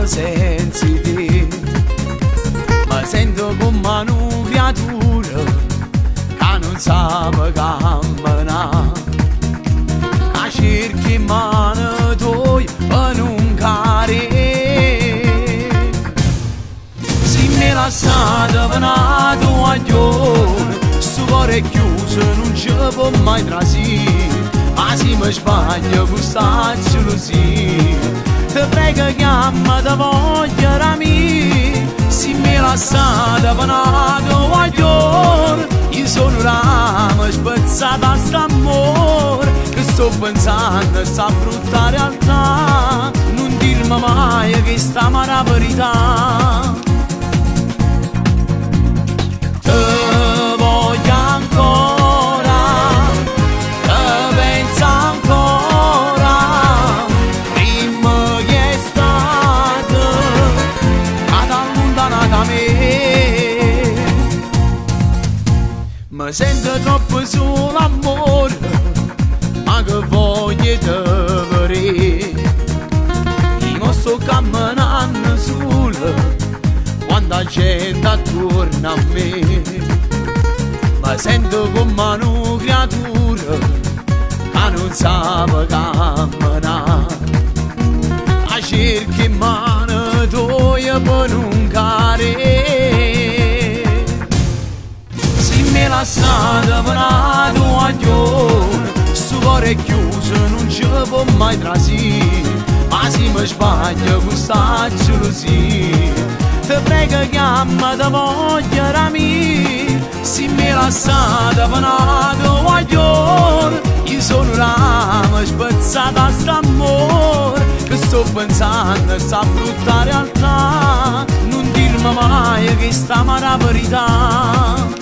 sensitiv. Mă sento come una creatura che non sa camminare, che cerchi in mano tua per non cadere. Se mi lasciate per una tua aglione, sto cuore chiuso non ci può mai trasire. Ma se mi sbaglio questa gelosia, ti prego chiamati voglia da me. Se mi lasciate per una tua aglione, io sono una rama spezzata a st'amore, che sto pensando a sta brutta realtà. Non dirmi mai che sta amara verità. Te voglio ancora, te penso ancora, prima che è stata allontanata da me. Mi sento troppo solo amore, ma che voglio te vedere. Io sto camminando solo quando la gente attorno a me. Mi sento come una creatura che non sa camminare, che cerchi in mano tua per non cadere. Se mi lasciate per una tua aglione, sto cuore chiuso non ci può mai trasire. Ma se mi sbaglio questa gelosia, ti prego chiamati voglia da me. Se mi lasciate per una tua aglione, io sono una rama spezzata a st'amore, che sto pensando a sta brutta realtà. Non dirmi mai che sta amara verità.